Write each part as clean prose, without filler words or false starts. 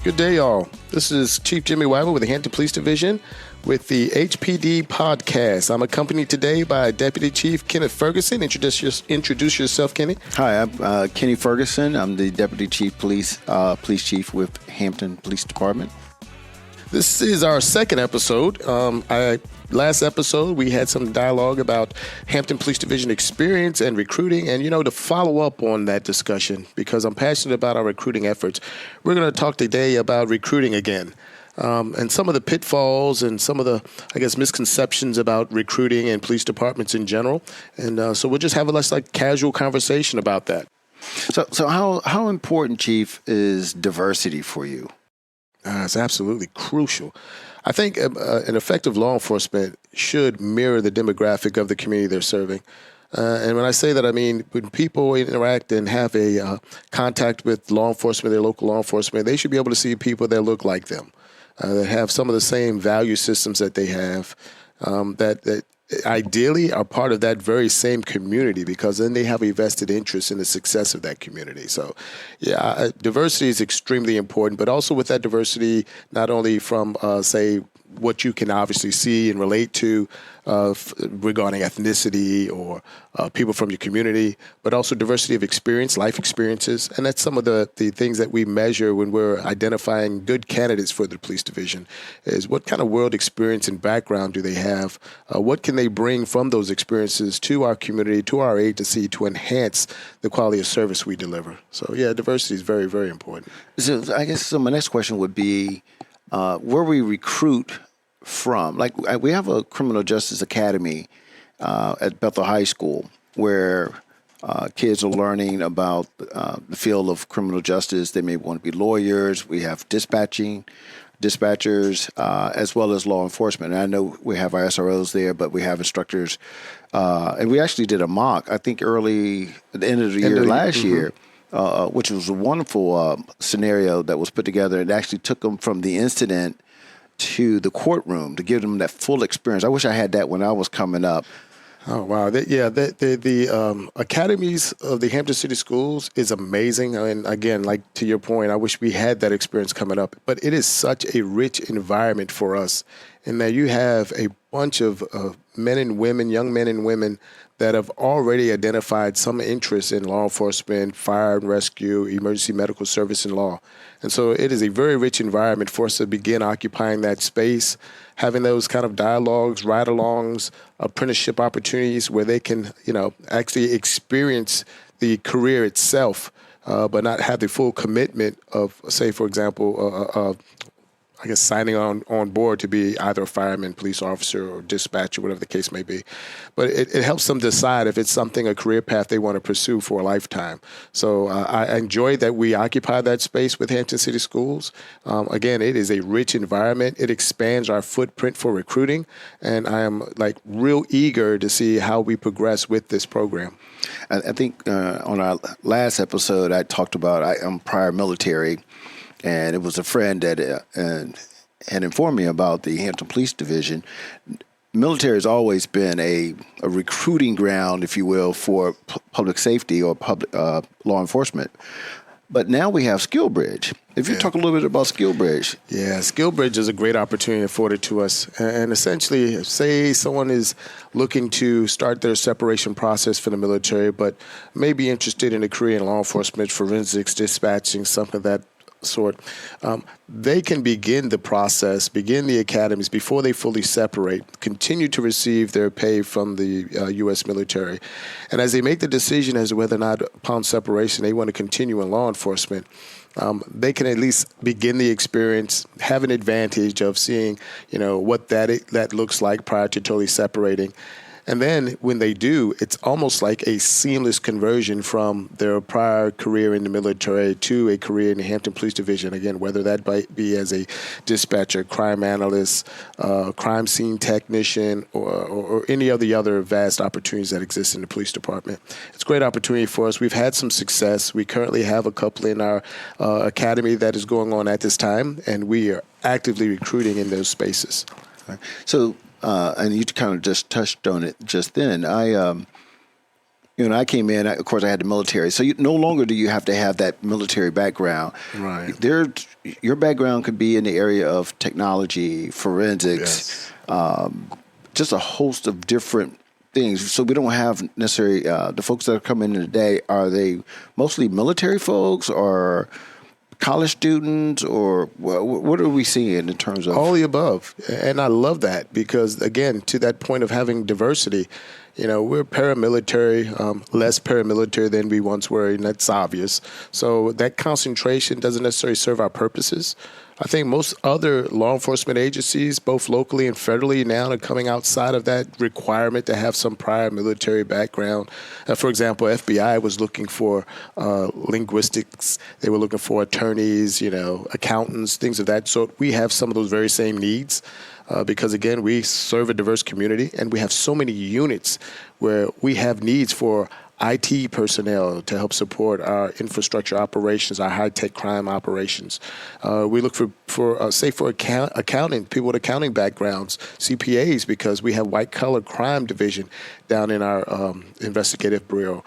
Good day, y'all. This is Chief Jimmie Wideman with the Hampton Police Division with the HPD podcast. I'm accompanied today by Deputy Chief Kenneth Ferguson. Introduce yourself, Kenny. Hi, I'm Kenny Ferguson. I'm the Deputy Chief Police Chief with Hampton Police Department. This is our second episode. Last episode, we had some dialogue about Hampton Police Division experience and recruiting. And, to follow up on that discussion, because I'm passionate about our recruiting efforts, we're going to talk today about recruiting again. And some of the pitfalls and some of the, misconceptions about recruiting and police departments in general. And so we'll just have a less casual conversation about that. So how important, Chief, is diversity for you? It's absolutely crucial. I think an effective law enforcement should mirror the demographic of the community they're serving. And when I say that, I mean when people interact and have a contact with law enforcement, their local law enforcement, they should be able to see people that look like them, that have some of the same value systems that they have, that ideally are part of that very same community, because then they have a vested interest in the success of that community. So, diversity is extremely important, but also with that diversity, not only from, what you can obviously see and relate to regarding ethnicity or people from your community, but also diversity of experience, life experiences. And that's some of the things that we measure when we're identifying good candidates for the police division, is what kind of world experience and background do they have? What can they bring from those experiences to our community, to our agency, to enhance the quality of service we deliver? So, diversity is very, very important. So my next question would be, where we recruit from. We have a criminal justice academy at Bethel High School where kids are learning about the field of criminal justice. They may want to be lawyers. We have dispatchers, as well as law enforcement. And I know we have our SROs there, but we have instructors. And we actually did a mock, I think, early at the end of the year last year, which was a wonderful scenario that was put together. It actually took them from the incident to the courtroom to give them that full experience. I wish I had that when I was coming up. Oh, wow. The academies of the Hampton City Schools is amazing. And again, to your point, I wish we had that experience coming up. But it is such a rich environment for us in that you have a bunch of men and women, young men and women, that have already identified some interest in law enforcement, fire and rescue, emergency medical service, and law. And so it is a very rich environment for us to begin occupying that space, having those kind of dialogues, ride-alongs, apprenticeship opportunities where they can, actually experience the career itself, but not have the full commitment of, say, for example, signing on board to be either a fireman, police officer, or dispatcher, whatever the case may be. But it helps them decide if it's something, a career path they want to pursue for a lifetime. So I enjoy that we occupy that space with Hampton City Schools. Again, it is a rich environment. It expands our footprint for recruiting. And I am real eager to see how we progress with this program. I think on our last episode, I talked about I'm prior military. And it was a friend that had informed me about the Hampton Police Division. Military has always been a recruiting ground, if you will, for public safety or public law enforcement. But now we have SkillBridge. If you talk a little bit about SkillBridge. Yeah, SkillBridge is a great opportunity afforded to us. And essentially, say someone is looking to start their separation process for the military, but may be interested in a career in law enforcement, forensics, dispatching, something of that sort, they can begin the process, begin the academies before they fully separate, continue to receive their pay from the U.S. military. And as they make the decision as to whether or not upon separation they want to continue in law enforcement, they can at least begin the experience, have an advantage of seeing, what that looks like prior to totally separating. And then when they do, it's almost like a seamless conversion from their prior career in the military to a career in the Hampton Police Division. Again, whether that might be as a dispatcher, crime analyst, crime scene technician, or any of the other vast opportunities that exist in the police department. It's a great opportunity for us. We've had some success. We currently have a couple in our academy that is going on at this time, and we are actively recruiting in those spaces. So, and you kind of just touched on it just then. I came in, of course, I had the military. So no longer do you have to have that military background. Right. Your background could be in the area of technology, forensics, just a host of different things. So we don't have necessarily the folks that are coming in today. Are they mostly military folks or college students, or what are we seeing in terms of all the above? And I love that because, again, to that point of having diversity, we're paramilitary, less paramilitary than we once were, and that's obvious. So that concentration doesn't necessarily serve our purposes. I think most other law enforcement agencies, both locally and federally, now are coming outside of that requirement to have some prior military background. For example, FBI was looking for linguistics. They were looking for attorneys, accountants, things of that sort. We have some of those very same needs. Because, again, we serve a diverse community, and we have so many units where we have needs for IT personnel to help support our infrastructure operations, our high-tech crime operations. We look for accounting, people with accounting backgrounds, CPAs, because we have white-collar crime division down in our investigative bureau.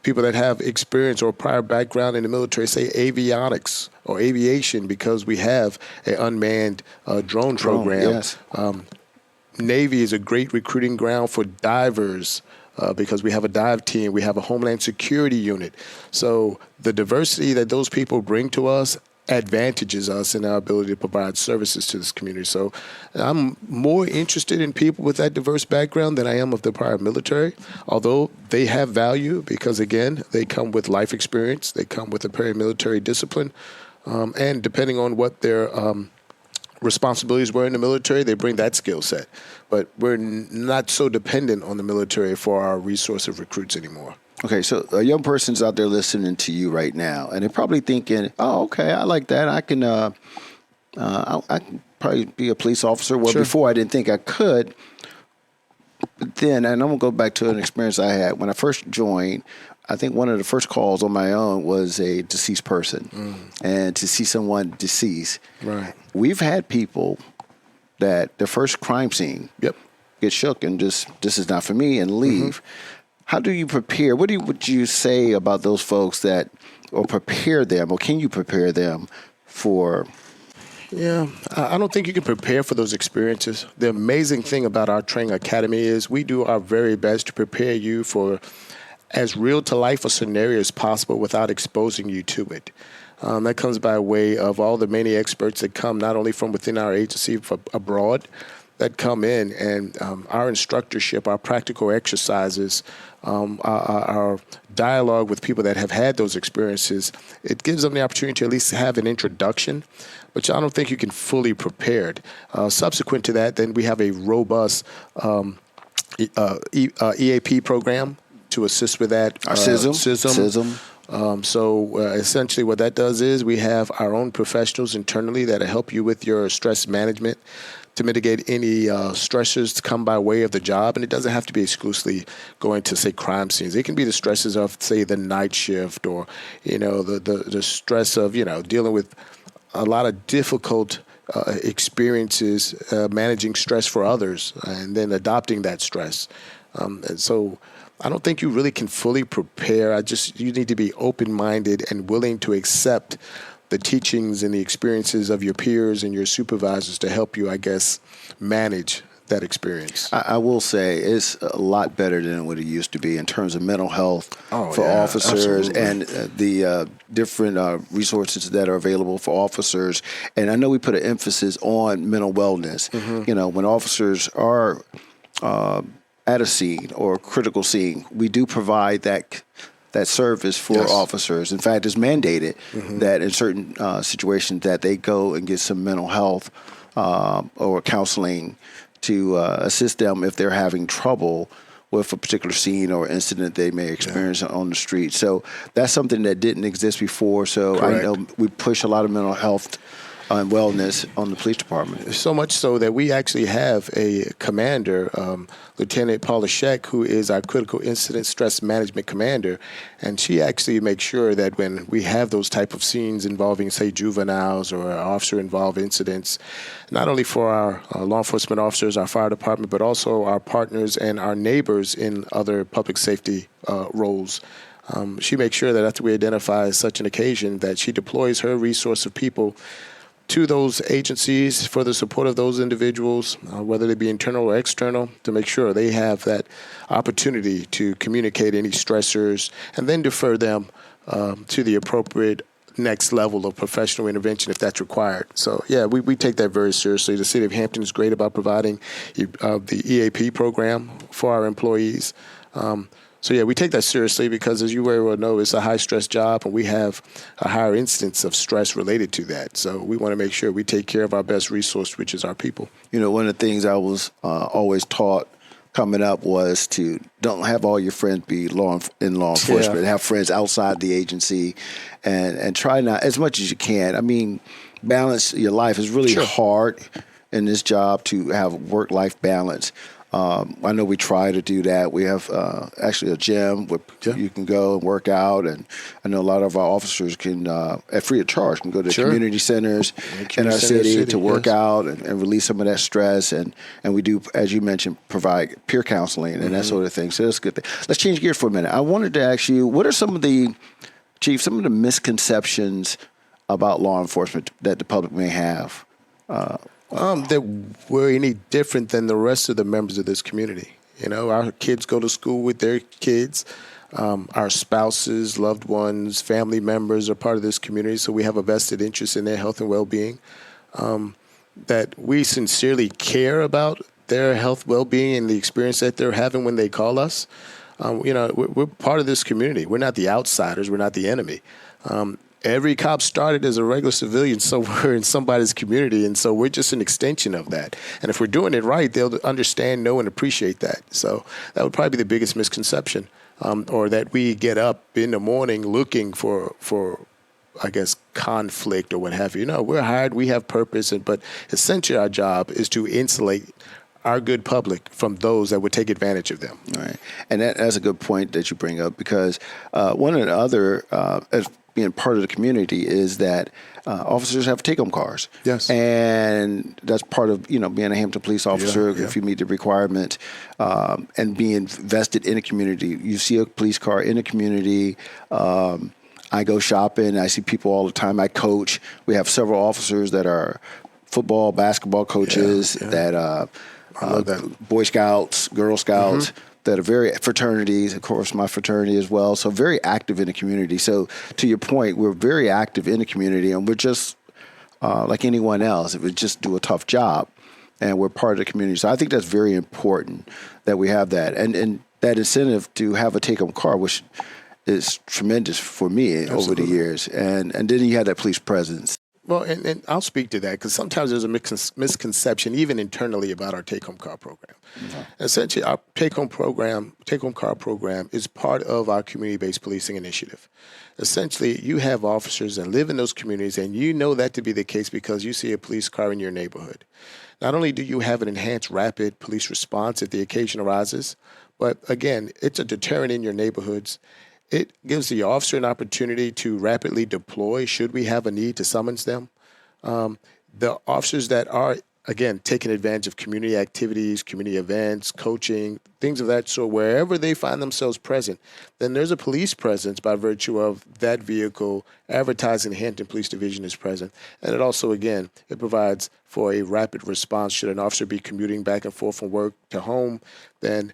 People that have experience or prior background in the military, say avionics or aviation, because we have an unmanned drone program. Yes. Navy is a great recruiting ground for divers because we have a dive team. We have a Homeland Security unit. So the diversity that those people bring to us advantages us in our ability to provide services to this community. So I'm more interested in people with that diverse background than I am of the prior military, although they have value because, again, they come with life experience. They come with a paramilitary discipline. And depending on what their responsibilities were in the military, they bring that skill set. But we're not so dependent on the military for our resource of recruits anymore. Okay, so a young person's out there listening to you right now, and they're probably thinking, "Oh, okay, I like that. I can probably be a police officer." Well, Sure. Before I didn't think I could. But then, and I'm gonna go back to an experience I had when I first joined. I think one of the first calls on my own was a deceased person, and to see someone deceased. Right. We've had people that their first crime scene get shook and just, this is not for me, and leave. How do you prepare? What would you say about those folks that, or prepare them, or can you prepare them for? Yeah, I don't think you can prepare for those experiences. The amazing thing about our training academy is we do our very best to prepare you for as real-to-life a scenario as possible without exposing you to it. That comes by way of all the many experts that come not only from within our agency, but abroad, that come in, and our instructorship, our practical exercises, our dialogue with people that have had those experiences, it gives them the opportunity to at least have an introduction, but I don't think you can fully prepared. Subsequent to that, then we have a robust EAP program to assist with that. Our CISM. So essentially what that does is we have our own professionals internally that help you with your stress management to mitigate any stressors to come by way of the job. And it doesn't have to be exclusively going to, say, crime scenes. It can be the stresses of, say, the night shift or, the stress of, dealing with a lot of difficult experiences, managing stress for others and then adopting that stress. And so I don't think you really can fully prepare. You need to be open-minded and willing to accept the teachings and the experiences of your peers and your supervisors to help you, I guess, manage that experience. I will say it's a lot better than what it used to be in terms of mental health for officers, absolutely. and the different resources that are available for officers. And I know we put an emphasis on mental wellness. When officers are at a scene or a critical scene, we do provide that service for officers. In fact, it's mandated that in certain situations that they go and get some mental health or counseling to assist them if they're having trouble with a particular scene or incident they may experience on the street. So that's something that didn't exist before. So Correct. I know we push a lot of mental health on wellness on the police department. So much so that we actually have a commander, Lieutenant Paula Scheck, who is our critical incident stress management commander, and she actually makes sure that when we have those type of scenes involving, say, juveniles or officer-involved incidents, not only for our law enforcement officers, our fire department, but also our partners and our neighbors in other public safety roles. She makes sure that after we identify such an occasion, that she deploys her resource of people to those agencies for the support of those individuals, whether they be internal or external, to make sure they have that opportunity to communicate any stressors and then defer them to the appropriate next level of professional intervention if that's required. So, yeah, we take that very seriously. The city of Hampton is great about providing the EAP program for our employees. So, yeah, we take that seriously because, as you very well know, it's a high-stress job, and we have a higher instance of stress related to that. So we want to make sure we take care of our best resource, which is our people. You know, one of the things I was always taught coming up was to don't have all your friends be in law enforcement. Have friends outside the agency and try not, as much as you can. I mean, balance your life is really hard in this job to have work-life balance. I know we try to do that. We have actually a gym where you can go and work out, and I know a lot of our officers can, at free of charge, can go to community centers in our city to work out and release some of that stress. And we do, as you mentioned, provide peer counseling and that sort of thing. So that's a good thing. Let's change gears for a minute. I wanted to ask you, what are some of the misconceptions about law enforcement that the public may have? That we're any different than the rest of the members of this community. You know, our kids go to school with their kids. Our spouses, loved ones, family members are part of this community, so we have a vested interest in their health and well-being. That we sincerely care about their health, well-being, and the experience that they're having when they call us. You know, we're part of this community. We're not the outsiders. We're not the enemy. Every cop started as a regular civilian somewhere in somebody's community, and so we're just an extension of that. And if we're doing it right, they'll understand, know, and appreciate that. So that would probably be the biggest misconception, or that we get up in the morning looking for I guess, conflict or what have you. No, we're hired, we have purpose, but essentially our job is to insulate our good public from those that would take advantage of them. All right. And that's a good point that you bring up, because one of the other, as being part of the community, is that officers have take-home cars. Yes. And that's part of, being a Hampton police officer, if you meet the requirement, and being vested in a community. You see a police car in a community. I go shopping. I see people all the time. I coach. We have several officers that are football, basketball coaches that I love that. Boy Scouts, Girl Scouts, that are very fraternities, of course, my fraternity as well. So very active in the community. So to your point, we're very active in the community, and we're just like anyone else. If we just do a tough job, and we're part of the community. So I think that's very important that we have that, and that incentive to have a take-home car, which is tremendous for me over the years. And then you have that police presence. Well, and I'll speak to that because sometimes there's a misconception, even internally, about our take-home car program. Essentially, our take-home car program is part of our community-based policing initiative. Essentially, you have officers that live in those communities, and you know that to be the case because you see a police car in your neighborhood. Not only do you have an enhanced rapid police response if the occasion arises, but again, it's a deterrent in your neighborhoods. It gives the officer an opportunity to rapidly deploy should we have a need to summons them. The officers that are, again, taking advantage of community activities, community events, coaching, things of that sort, wherever they find themselves present, then there's a police presence by virtue of that vehicle advertising the Hampton Police Division is present. And it also, again, it provides for a rapid response should an officer be commuting back and forth from work to home. Then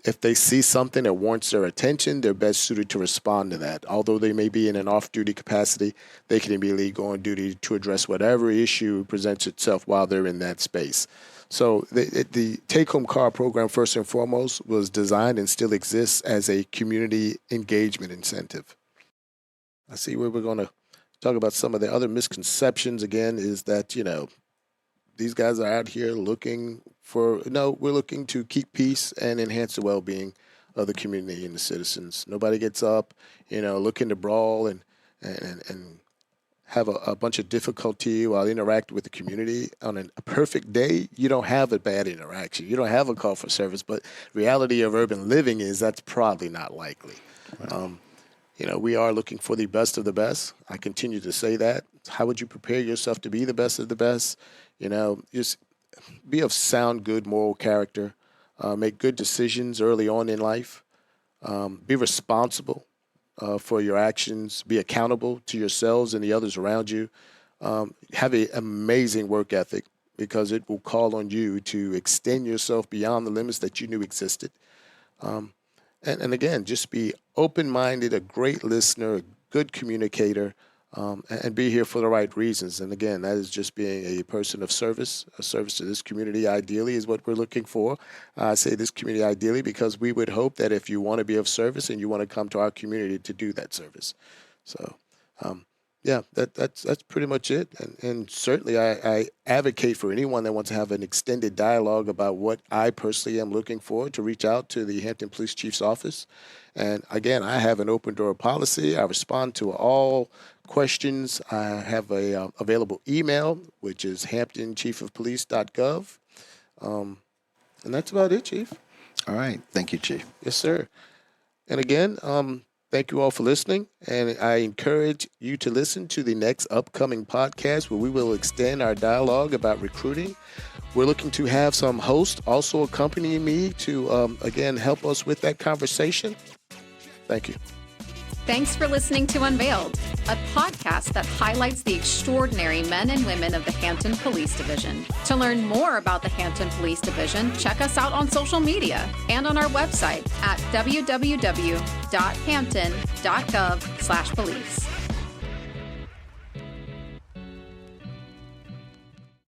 if they see something that warrants their attention, they're best suited to respond to that. Although they may be in an off-duty capacity, they can immediately go on duty to address whatever issue presents itself while they're in that space. So the take-home car program, first and foremost, was designed and still exists as a community engagement incentive. I see where we're going to talk about some of the other misconceptions, again, is that, these guys are out here looking we're looking to keep peace and enhance the well-being of the community and the citizens. Nobody gets up, looking to brawl and have a bunch of difficulty while interacting with the community. On a perfect day, you don't have a bad interaction. You don't have a call for service, but reality of urban living is that's probably not likely. Right. We are looking for the best of the best. I continue to say that. How would you prepare yourself to be the best of the best? Just be of sound, good moral character. Make good decisions early on in life. Be responsible for your actions. Be accountable to yourselves and the others around you. Have an amazing work ethic because it will call on you to extend yourself beyond the limits that you knew existed. And again, just be open-minded, a great listener, a good communicator, and be here for the right reasons. And again, that is just being a person of service, a service to this community ideally is what we're looking for. I say this community ideally because we would hope that if you want to be of service and you want to come to our community to do that service. So, that's pretty much it. And certainly I advocate for anyone that wants to have an extended dialogue about what I personally am looking for to reach out to the Hampton Police Chief's office. And again, I have an open door policy. I respond to all questions. I have a available email, which is hamptonchiefofpolice.gov. And that's about it, Chief. All right. Thank you, Chief. Yes, sir. And again, thank you all for listening. And I encourage you to listen to the next upcoming podcast where we will extend our dialogue about recruiting. We're looking to have some hosts also accompanying me to, again, help us with that conversation. Thank you. Thanks for listening to Unveiled, a podcast that highlights the extraordinary men and women of the Hampton Police Division. To learn more about the Hampton Police Division, check us out on social media and on our website at www.hampton.gov/police.